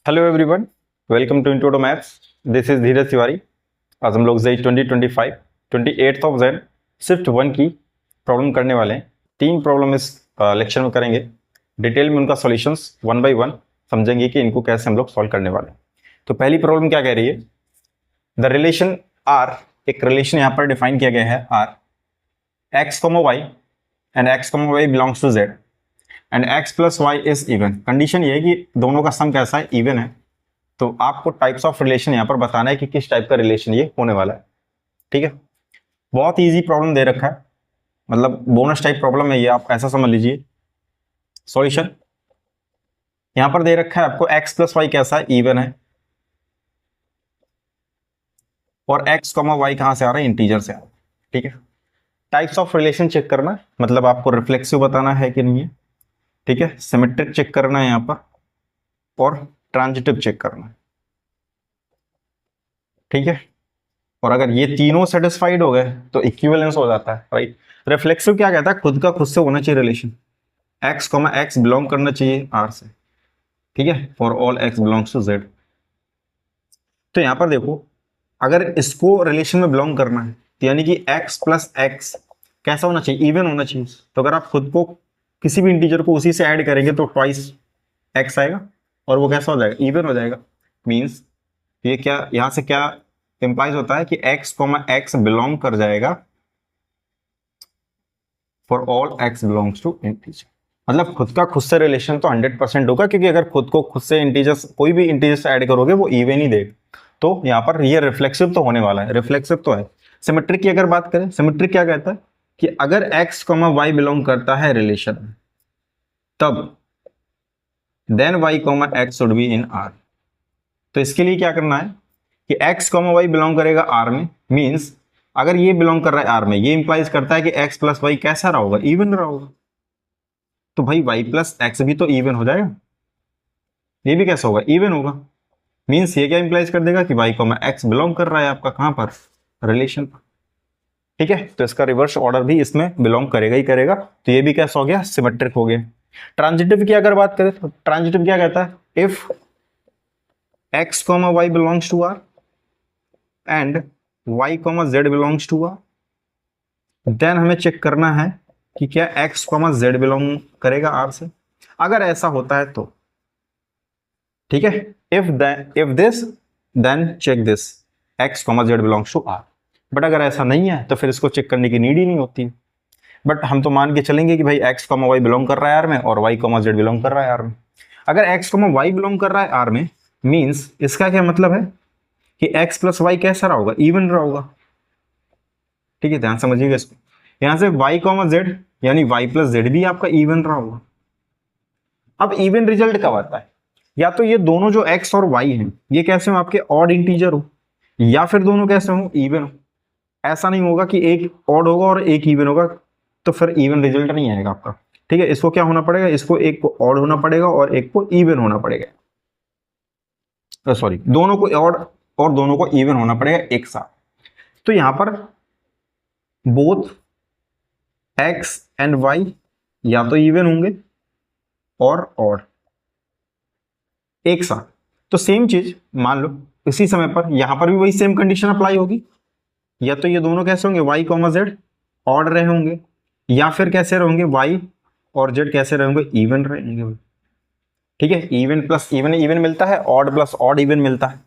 Hello everyone, welcome to intro to maths. This is Dheeraj Tiwari. आज हम लोग जेई 2025 28 ऑफ जेन शिफ्ट 1 की problem करने वाले हैं। 3 प्रॉब्लम इस लेक्चर में करेंगे। डिटेल में उनका सॉल्यूशंस 1 बाय 1 समझेंगे कि इनको कैसे हम लोग सॉल्व करने वाले हैं। तो पहली प्रॉब्लम क्या कह रही है, द रिलेशन आर, एक रिलेशन यहाँ पर डिफाइन किया गया है R, X comma Y and X comma Y belongs to Z and X plus Y is even. Condition ये है कि दोनों का सम कैसा है, इवन है। तो आपको टाइप्स ऑफ रिलेशन यहां पर बताना है कि किस टाइप का रिलेशन ये होने वाला है। ठीक है, बहुत इजी प्रॉब्लम दे रखा है, मतलब बोनस टाइप प्रॉब्लम है ये, आप ऐसा समझ लीजिए। सॉल्यूशन यहां पर दे रखा है आपको, एक्स प्लस वाई कैसा है, इवन है, और एक्स कॉमा वाई कहां से आ रहा है, इंटीजर से आ रहा है। ठीक है, टाइप्स ऑफ रिलेशन चेक करना, मतलब आपको रिफ्लेक्सिव बताना है कि नहीं है। ठीक है, सिमेट्रिक चेक करना है यहां पर, और ट्रांजिटिव चेक करना है। ठीक है, और अगर ये तीनों सेटिस्फाइड हो गए तो इक्विवेलेंस हो जाता है, राइट। रिफ्लेक्सिव क्या कहता है, खुद का खुद से होना चाहिए relation, X comma X belong करना चाहिए आर से। ठीक है, for all X belongs to Z. तो यहां पर देखो, अगर इसको रिलेशन में बिलोंग करना है तो यानी कि एक्स प्लस एक्स कैसा होना चाहिए, इवन होना चाहिए। तो अगर आप खुद को किसी भी इंटीजर को उसी से ऐड करेंगे तो ट्वाइस एक्स आएगा, और वो कैसा हो जाएगा, इवन हो जाएगा। मीन्स ये क्या, यहां से क्या इंप्लाइज होता है कि x कॉमा एक्स बिलोंग कर जाएगा for all x belongs to integer. मतलब खुद का खुद से रिलेशन तो 100% होगा, क्योंकि अगर खुद को खुद से इंटीजर्स, कोई भी इंटीजर्स ऐड करोगे वो इवन ही देगा। तो यहां पर ये रिफ्लेक्सिव तो होने वाला है, रिफ्लेक्सिव तो है। सिमेट्रिक की अगर बात करें, सिमेट्रिक क्या कहता है कि अगर x कॉमा वाई बिलोंग करता है रिलेशन में, तब then y comma X should be in r। तो इसके लिए क्या करना है कि x कॉमा वाई बिलोंग करेगा r में, मींस अगर ये बिलोंग कर रहा है आर में, ये इंप्लाइज करता है कि x प्लस वाई कैसा रहा होगा, इवन रहा होगा। तो भाई y प्लस एक्स भी तो इवन हो जाएगा, ये भी कैसा होगा, इवन होगा। मींस ये क्या इंप्लाइज कर देगा कि y कॉमा एक्स बिलोंग कर रहा है आपका कहां पर, रिलेशन पर। ठीक है, तो इसका रिवर्स ऑर्डर भी इसमें बिलोंग करेगा ही करेगा। तो ये भी कैसा हो गया, सिमेट्रिक हो गया। ट्रांजिटिव की अगर बात करें तो ट्रांजिटिव क्या कहता है, if x comma Y belongs to r and y comma Z belongs to r, then हमें चेक करना है कि क्या x कॉमा जेड बिलोंग करेगा r से। अगर ऐसा होता है तो ठीक है, if this then check this, x comma Z belongs to r। But अगर ऐसा नहीं है तो फिर इसको चेक करने की नीड ही नहीं होती। बट हम तो मान के चलेंगे कि भाई x कॉमा वाई बिलोंग कर रहा है r में, और y कॉमा जेड बिलोंग कर रहा है r में। अगर x कॉमा वाई बिलोंग कर रहा है r में, मीन्स इसका क्या मतलब है कि x प्लस वाई कैसा रहा होगा, इवन रहा होगा। ठीक है, ध्यान समझिएगा इसको। यहां से y कॉमा जेड यानी y प्लस जेड भी आपका इवन रहा होगा। अब इवन रिजल्ट कब आता है, या तो ये दोनों जो x और y हैं ये कैसे हो, आपके ऑड इंटीजर हो, या फिर दोनों कैसे हो, इवन हो। ऐसा नहीं होगा कि एक ऑड होगा और एक इवन होगा, तो फिर इवन रिजल्ट नहीं आएगा आपका। ठीक है, इसको क्या होना पड़ेगा, इसको एक को ऑड होना पड़ेगा और एक को इवन होना पड़ेगा। सॉरी, दोनों को ऑड और दोनों को इवन होना पड़ेगा एक साथ। तो यहां पर बोथ x एंड y या तो इवन होंगे और ऑड एक साथ। तो सेम चीज मान लो इसी समय पर यहां पर भी वही सेम कंडीशन अप्लाई होगी, या तो ये दोनों कैसे होंगे, y कॉमा जेड ऑड रहे होंगे, या फिर कैसे रहेंगे, y और z कैसे रहेंगे, इवन रहेंगे। ठीक है, इवन प्लस इवन इवन मिलता है, ऑड प्लस ऑड इवन मिलता है।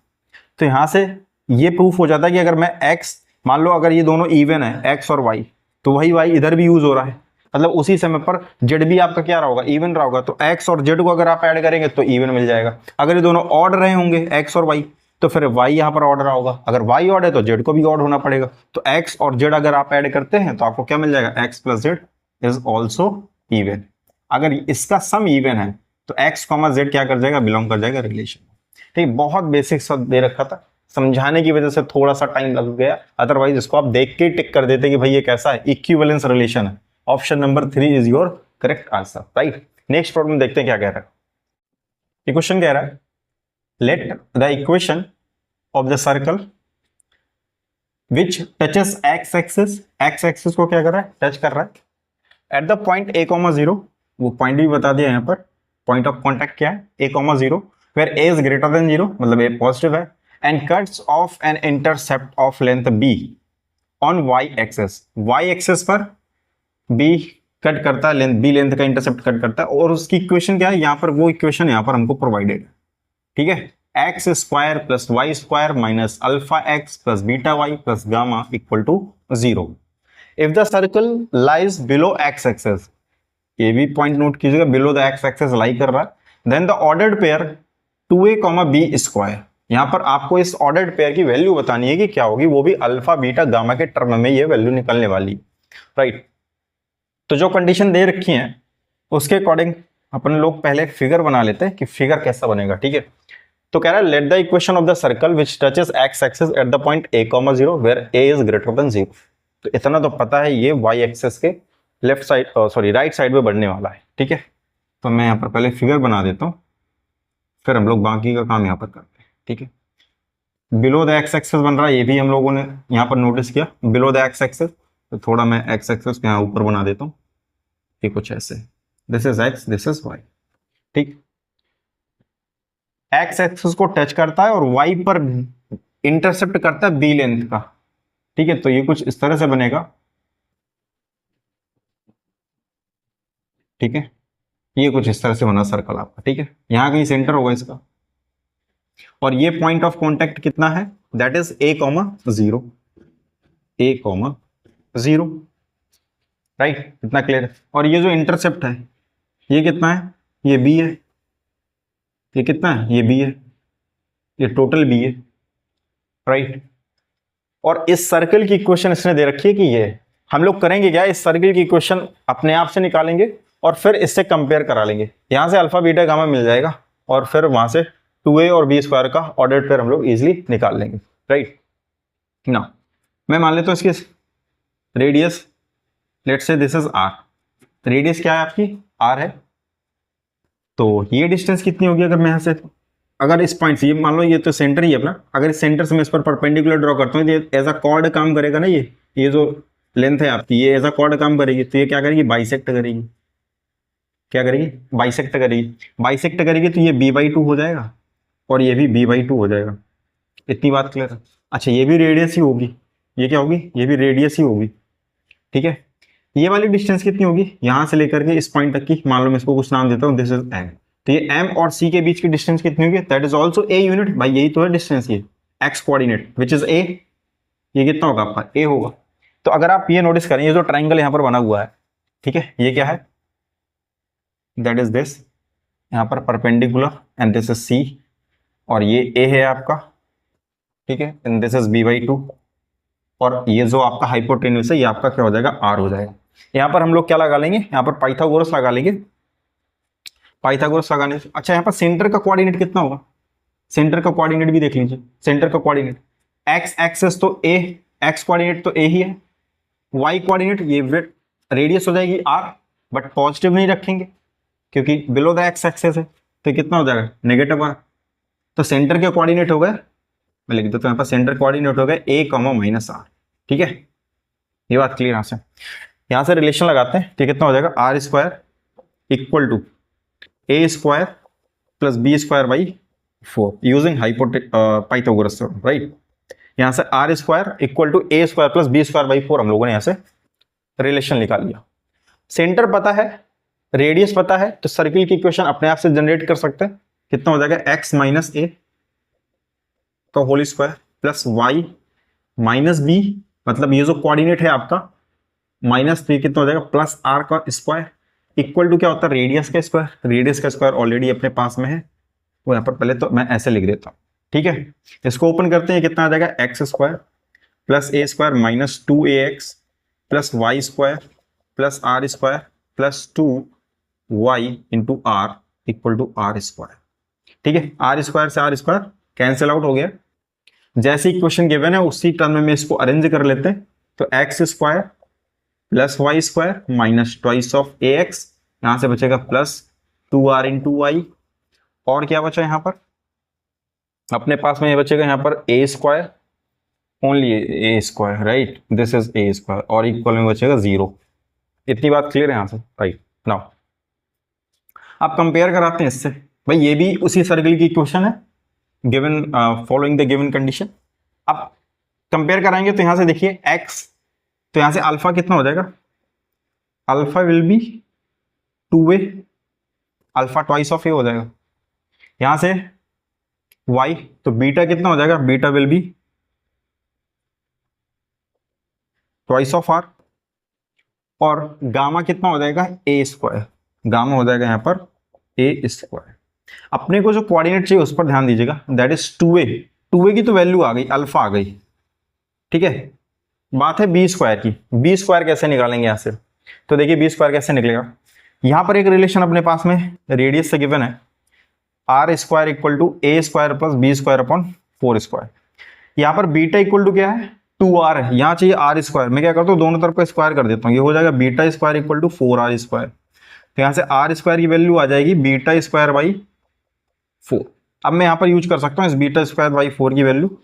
तो यहां से ये प्रूफ हो जाता है कि अगर मैं x, मान लो अगर ये दोनों इवन है x और y, तो वही y इधर भी यूज हो रहा है, मतलब उसी समय पर z भी आपका क्या रहा होगा, इवन रहा होगा। तो x और z को अगर आप ऐड करेंगे तो इवन मिल जाएगा। अगर ये दोनों ऑड रहे होंगे x और y, तो फिर y यहां पर ऑड रहा होगा। अगर y ऑड है तो z को भी ऑड होना पड़ेगा। तो x और z अगर आप ऐड करते हैं तो आपको क्या मिल जाएगा, x plus Z is also even. अगर इसका सम इवन है तो x कॉमा जेड क्या कर जाएगा, बिलोंग कर जाएगा रिलेशन। ठीक, बहुत बेसिक सब दे रखा था, समझाने की वजह से थोड़ा सा टाइम लग गया, अदरवाइज इसको आप देख के टिक कर देते कि भाई ये कैसा है, इक्विवेलेंस रिलेशन है। Option number 3 is your correct answer, right. Next problem देखते हैं क्या कह रहा है। ये क्वेश्चन कह रहा है, let the equation of the circle which touches X axis को क्या कर रहा है, टच कर रहा है एट द पॉइंट a, 0, वो पॉइंट भी बता दिया यहाँ पर, पॉइंट ऑफ कॉन्टैक्ट क्या है, a, 0, where a is greater than 0, मतलब a पॉजिटिव है, and cuts off an intercept of length b on y axis, y axis पर b कट करता है, लेंथ b लेंथ का इंटरसेप्ट कट करता है, और उसकी इक्वेशन क्या है यहाँ पर, वो इक्वेशन यहाँ पर हमको प्रोवाइडेड है, ठीक है, X square plus Y square minus alpha X plus beta Y plus gamma equal to 0। If the circle lies below X axis, ये भी पॉइंट नोट कीजिएगा, below the X axis lie कर रहा है, then the ordered pair 2a, b square, यहां पर आपको इस ऑर्डर्ड पेयर की वैल्यू बतानी है कि क्या होगी, वो भी अल्फा बीटा गामा के टर्म में ये वैल्यू निकलने वाली है, राइट। तो जो कंडीशन दे रखी है उसके अकॉर्डिंग अपन लोग पहले फिगर बना लेते हैं कि फिगर कैसा बनेगा, ठीक है। तो कह रहा है let the equation of the circle which touches X axis at the point a, 0 where a is greater than 0। तो इतना तो पता है ये y एक्सिस के left side, sorry right side में बढ़ने वाला है, ठीक है। तो मैं यहाँ पर पहले फिगर बना देता हूँ, फिर हम लोग बाकी का काम यहाँ पर करते हैं, ठीक है। बिलो द एक्स एक्सिस बन रहा है, ये भी हम लोगों ने यहाँ पर नोटिस किया, बिलो द एक्स एक्सिस। तो थोड़ा मैं एक्स एक्सिस यहाँ ऊपर बना देता हूँ, ये कुछ ऐसे, this is X, this is Y, ठीक। एक्स एक्सिस को टच करता है और वाई पर इंटरसेप्ट करता है बी लेंथ का, ठीक है। तो ये कुछ इस तरह से बनेगा, ठीक है, ये कुछ इस तरह से बना सर्कल आपका, ठीक है। यहां कहीं सेंटर होगा इसका, और ये पॉइंट ऑफ कांटेक्ट कितना है, that is a, 0, a, 0, right, इतना क्लियर है। और ये जो इंटरसेप्ट है ये कितना है, ये b है, ये कितना है, ये b है, ये टोटल b है, राइट। और इस सर्कल की इक्वेशन इसने दे रखी है कि ये, हम लोग करेंगे क्या, इस सर्कल की इक्वेशन अपने आप से निकालेंगे और फिर इससे कंपेयर करा लेंगे, यहां से अल्फा बीटा गामा मिल जाएगा, और फिर वहां से 2a और b स्क्वायर का ऑर्डर पेयर हम लोग इजीली निकाल लेंगे, राइट ना। मैं मान लेता हूँ इसकी radius, let's say this is r, radius क्या है आपकी, r है। तो ये डिस्टेंस कितनी होगी, अगर मैं यहाँ से, अगर इस पॉइंट से, ये मान लो ये तो सेंटर ही है अपना, अगर इस सेंटर से मैं इस पर परपेंडिकुलर ड्रॉ करता हूँ, ये एज अ कॉर्ड काम करेगा ना, ये जो लेंथ है आपकी, ये एज अ कॉर्ड काम करेगी, तो ये क्या करेगी, बाइसेक्ट करेगी, क्या करेगी, बाइसेक्ट करेगी, बाइसेक्ट करेगी, तो ये b/2 हो जाएगा और ये भी b/2 हो जाएगा, इतनी बात क्लियर है। अच्छा, ये भी रेडियस ही होगी, ये क्या होगी, ये भी रेडियस ही होगी, ठीक है। ये वाली डिस्टेंस कितनी होगी, यहां से लेकर के इस पॉइंट तक की, मान लो मैं इसको कुछ नाम देता हूँ, दिस इज m। तो ये m और c के बीच की डिस्टेंस कितनी होगी, that is also a unit, भाई यही तो है डिस्टेंस, ये x coordinate which is a, ये कितना होगा आपका a होगा। तो अगर आप ये नोटिस करें, ये जो ट्राइंगल यहाँ पर बना हुआ है, ठीक है, ये क्या है, दैट इज दिस, यहाँ पर perpendicular, and this is c, और ये a है आपका, ठीक है, एंड दिस इज b/2, और ये जो आपका हाइपोटेन्यूस है ये आपका क्या हो जाएगा, r हो जाएगा। यहाँ पर हम लोग क्या लगा लेंगे, यहाँ पर पाइथागोरस लगा लेंगे, पाइथागोरस लगाने से। अच्छा, यहाँ पर सेंटर का कोऑर्डिनेट कितना होगा, सेंटर का कोऑर्डिनेट भी देख लीजिए, सेंटर का कोऑर्डिनेट एक्स एक्सेस तो a, एक्स कोऑर्डिनेट तो a ही है, y कोऑर्डिनेट ये रेडियस हो जाएगी r, बट पॉजिटिव नहीं रखेंगे क्योंकि बिलो द एक्स एक्सेस है, तो कितना हो जाएगा, नेगेटिव r। तो सेंटर के कोऑर्डिनेट हो गए, मैं लिख देता हूँ यहाँ पर, सेंटर कोऑर्डिनेट हो गए a, -r, ठीक है, ये बात क्लियर। यहाँ से रिलेशन लगाते हैं, तो कितना हो जाएगा, r square equal to a square plus b square by 4 using Pythagoras theorem, right. यहाँ से r square equal to a square plus b square by 4 हम लोगों ने यहाँ से रिलेशन निकाल लिया। सेंटर पता है, रेडियस पता है, तो सर्किल की इक्वेशन अपने आप से जनरेट कर सकते हैं, कितना हो जाएगा, x माइनस a का whole square plus y minus b, मतलब ये जो कोऑर्डिनेट है आपका -3, कितना हो जाएगा, प्लस r का स्क्वायर इक्वल टू क्या होता है, रेडियस का स्क्वायर, रेडियस का स्क्वायर ऑलरेडी अपने पास में है, वो यहाँ पर पहले तो मैं ऐसे लिख देता हूँ, ठीक है। इसको ओपन करते हैं, कितना आ जाएगा, X square plus a square minus 2ax plus Y square plus r square plus 2y into r equal to r square, ठीक है। r स्क्वायर से r स्क्वायर कैंसिल आउट हो गया, जैसे इक्वेशन गिवन है उसी टर्म में इसको अरेंज कर लेते हैं। तो X square plus Y square minus twice of A X, यहां से बचेगा प्लस 2r इंटू वाई, और क्या बचा यहां पर अपने पास में, ये बचेगा यहां पर a square, only a square, right, this is a square, और इक्वल में बचेगा 0। इतनी बात क्लियर है यहां से, राइट। नाउ आप कंपेयर कराते हैं इससे, भाई ये भी उसी सर्कल की इक्वेशन है, given following the given condition. अब कंपेयर कराएंगे तो यहां से देखिए x, तो यहां से अल्फा कितना हो जाएगा, alpha will be 2a, alpha twice of a हो जाएगा। यहां से y, तो बीटा कितना हो जाएगा, beta will be twice of R, और गामा कितना हो जाएगा, ए स्क्वायर, गामा हो जाएगा यहाँ पर ए स्क्वायर। अपने को जो कोऑर्डिनेट चाहिए उस पर ध्यान दीजिएगा, दैट इज 2a, 2a की तो वैल्यू आ गई, अल्फा आ गई, ठीक है। बात है बी स्क्वायर की, बी स्क्वायर कैसे निकालेंगे यहाँ से, तो देखिए बी स्क्वायर कैसे निकलेगा। यहां पर एक रिलेशन अपने पास में रेडियस से गिवन है, R square equal to A square plus B square upon 4 square. यहाँ पर बीटा इक्वल टू क्या है, 2r है, यहाँ चाहिए आर स्क्वायर, मैं क्या करता हूँ दोनों तरफ का स्क्वायर कर देता हूँ, ये हो जाएगा beta square equal to 4r square. तो यहाँ से आर स्क्वायर की वैल्यू आ जाएगी बीटा स्क्वायर बाई 4। अब मैं यहाँ पर यूज कर सकता हूँ इस बीटा स्क्वायर बाई 4 की वैल्यू,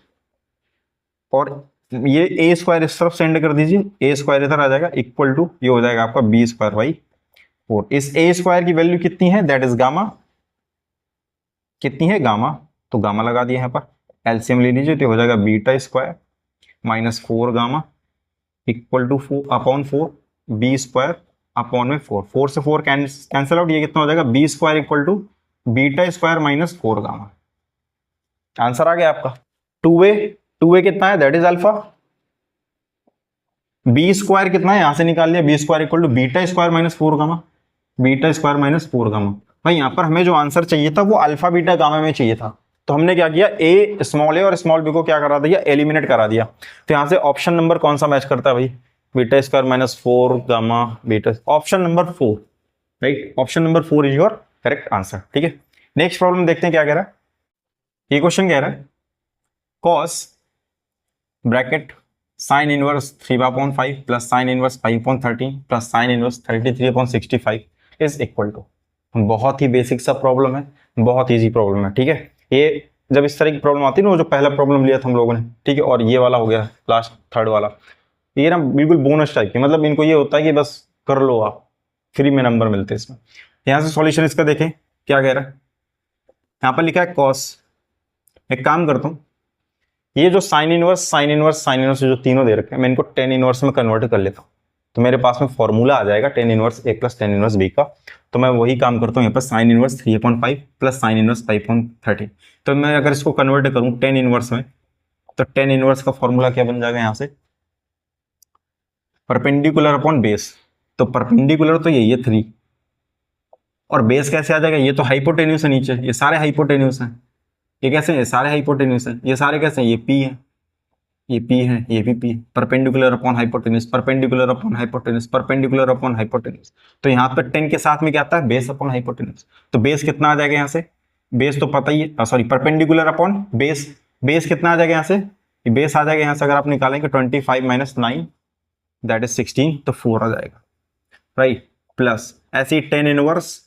और ये ए स्क्वायर इस तरफ सेंड कर दीजिए, ए स्क्वायर इधर आ जाएगा इक्वल टू, ये हो जाएगा आपका बी स्क्वायर बाई 4। इस ए स्क्वायर की वैल्यू कितनी है, दैट इज गामा, कितनी है गामा, तो गामा लगा दिया यहाँ पर, एलसीएम ले लीजिए तो हो जाएगा beta square minus 4 gamma equal to 4 upon 4 B square upon में 4, 4 से 4 कैंसिल आउट, ये कितना हो जाएगा b square equal to beta square minus 4 gamma. Answer आ गया आपका। 2a कितना है, that is alpha, b square कितना है यहां से निकाल लिया, b square equal to beta square minus 4 gamma, beta square minus 4 gamma. भाई यहाँ पर हमें जो आंसर चाहिए था वो अल्फा बीटा गामा में चाहिए था, तो हमने क्या किया, ए स्मॉल ए और स्मॉल बी को क्या करा दिया, एलिमिनेट करा दिया। तो यहाँ से ऑप्शन नंबर कौन सा मैच करता है भाई, beta square minus 4 gamma beta, option number 4, right, option number 4 is your correct answer, ठीक है। नेक्स्ट प्रॉब्लम देखते हैं क्या कह रहा है। ये क्वेश्चन कह रहा है cos bracket sine inverse 3/5 plus sine inverse 5/13 plus sine inverse 33/65 is equal to, बहुत ही बेसिक सा प्रॉब्लम है, बहुत इजी प्रॉब्लम है, ठीक है। ये जब इस तरह की प्रॉब्लम आती है ना, वो जो पहला प्रॉब्लम लिया था हम लोगों ने, ठीक है, और ये वाला हो गया लास्ट थर्ड वाला, ये ना बिल्कुल बोनस टाइप की, मतलब इनको ये होता है कि बस कर लो आप, फ्री में नंबर मिलते हैं इसमें। यहाँ से सॉल्यूशन इसका देखें क्या कह रहा है, यहाँ पर लिखा है कॉस, एक काम करता हूँ, ये जो sine inverse sine inverse sine inverse जो तीनों दे रखे हैं, मैं इनको टेन इनवर्स में कन्वर्ट कर लेता हूँ, तो मेरे पास में फॉर्मूला आ जाएगा tan inverse a plus tan inverse b का। तो मैं वही काम करता हूँ यहाँ पर, sign inverse 3/5 plus sine inverse 5/13। तो मैं अगर इसको कन्वर्ट करूँ टेन इनवर्स में, तो टेन इनवर्स का फॉर्मूला क्या बन जाएगा यहाँ से, परपेंडिकुलर अपॉन बेस, तो परपेंडिकुलर तो यही है 3, और बेस कैसे आ जाएगा, ये तो हाइपोटेन्यूस है नीचे, ये सारे हाइपोटेन्यूस हैं, ये कैसे हैं, सारे हाइपोटेन्यूस हैं, ये सारे कैसे हैं, ये पी है, ये पी है, ये भी P, perpendicular upon hypotenuse, perpendicular upon hypotenuse, perpendicular upon hypotenuse. तो यहाँ पर 10 के साथ में क्या आता है, बेस अपॉन हाइपोटेन्यूस, तो बेस कितना आ जाएगा यहाँ से, बेस तो पता ही है, sorry perpendicular upon base, base कितना आ जाएगा यहाँ से, बेस आ जाएगा यहाँ से अगर आप निकालेंगे 25 माइनस 9 दैट इज 16, तो 4 आ जाएगा, राइट, प्लस ऐसे ही 10 इनवर्स,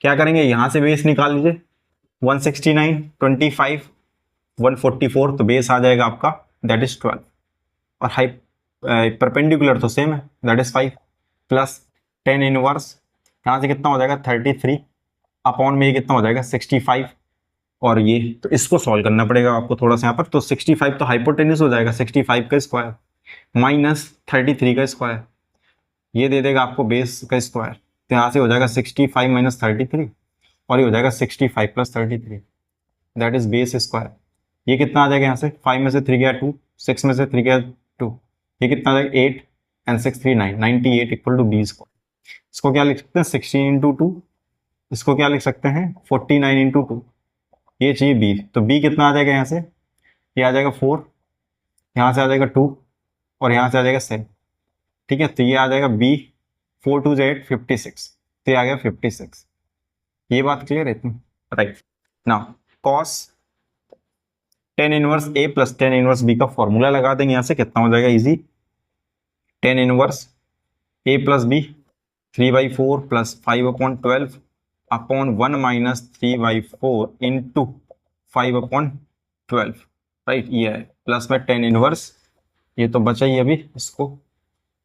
क्या करेंगे यहाँ से बेस निकाल लीजिए, 169 25 144, तो बेस आ जाएगा आपका दैट इज 12, और हाई परपेंडिकुलर तो सेम है दैट इज 5, प्लस 10 इनवर्स यहाँ से कितना हो जाएगा 33 अपॉन में ये कितना हो जाएगा 65, और ये तो इसको सॉल्व करना पड़ेगा आपको थोड़ा सा यहाँ पर, तो 65 तो हाइपोटेन्यूस हो जाएगा, 65 का स्क्वायर माइनस 33 का स्क्वायर, ये दे देगा आपको बेस का स्क्वायर, तो यहाँ से हो जाएगा 65 माइनस 33, और ये हो जाएगा 65 plus 33 that is base square. ये कितना आ जाएगा यहाँ से, 5 में से 3 गया 2, 6 में से 3 गया 2, ये कितना आ जाएगा 8 and 6 3 9, 98 equal to B square. इसको क्या लिख सकते हैं 16 इंटू 2, इसको क्या लिख सकते हैं 49 इंटू 2, ये चाहिए बी, तो बी कितना आ जाएगा यहाँ से, ये आ जाएगा 4, यहाँ से आ जाएगा 2, और यहाँ से आ जाएगा 7, ठीक है, तो ये आ जाएगा बी 4 2 8 56, तो ये आ गया 56। ये बात क्लियर है इतनी, right. Now cos 10 inverse a plus 10 inverse b का फॉर्मूला लगा देंगे, यहाँ से कितना हो जाएगा easy, 10 inverse a plus b 3/4 plus 5/12 upon 1 minus 3/4 into 5/12, right, ये है, प्लस में 10 इनवर्स, ये तो बचा ही अभी, इसको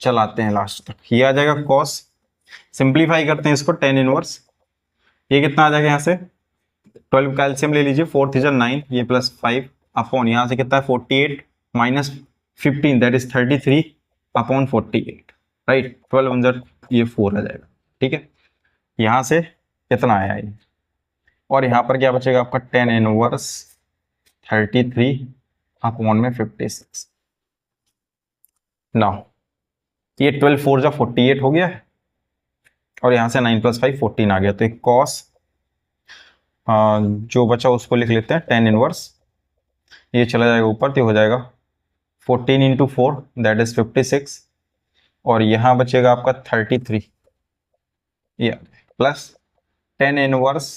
चलाते हैं लास्ट तक, ये आ जाएगा कॉस, सिंप्लीफाई करते हैं इसको 10 इनवर्स, ये कितना आ जाएगा यहाँ से 12 का एलसीएम ले लीजिए, 4 3 9, ये प्लस 5 अपॉन यहाँ से कितना है 48 minus 15 that is 33 upon 48, right. 12 1 ये 4 आ जाएगा, ठीक है। यहाँ से कितना आया ये, और यहाँ पर क्या बचेगा आपका 10 इनवर्स 33 अपॉन में 56। नाउ ये 12 4 जा 48 हो गया है, और यहाँ से 9 + 5 14 आ गया, तो एक कॉस जो बचा उसको लिख लेते हैं 10 इनवर्स, ये चला जाएगा ऊपर तो हो जाएगा 14 × 4 दैट इज 56, और यहाँ बचेगा आपका 33 ये प्लस 10 इनवर्स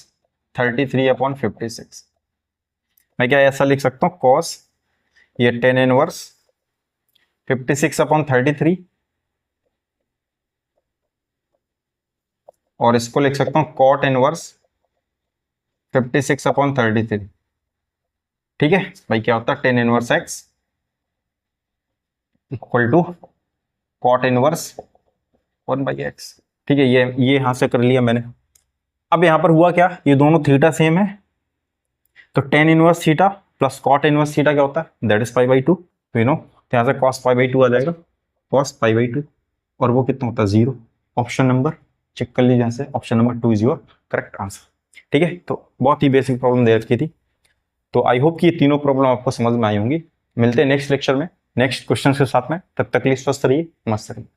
33 अपॉन 56। मैं क्या ऐसा लिख सकता हूँ कॉस ये 10 इनवर्स 56 अपॉन 33, और इसको लिख सकता हूँ कॉट इनवर्स 56 अपॉन 33, ठीक है भाई। क्या होता है 10 inverse x equal to cot inverse 1/x, ठीक है। ये यहां से कर लिया मैंने। अब यहां पर हुआ क्या, ये दोनों थीटा सेम है, तो 10 inverse theta plus cot inverse theta क्या होता है दैट इज π/2, यू नो, तो यहां से cos π/2 आ जाएगा, cos π/2, और वो कितना होता है 0। ऑप्शन नंबर चेक कर लीजिए, यहां से option number 2 is your correct answer, ठीक है। तो बहुत ही बेसिक प्रॉब्लम दे रखी थी, तो आई होप कि ये तीनों प्रॉब्लम आपको समझ में आई होंगी। मिलते हैं नेक्स्ट लेक्चर में नेक्स्ट क्वेश्चन के साथ में, तब तक के लिए स्वस्थ रहिए, मस्त रहिए।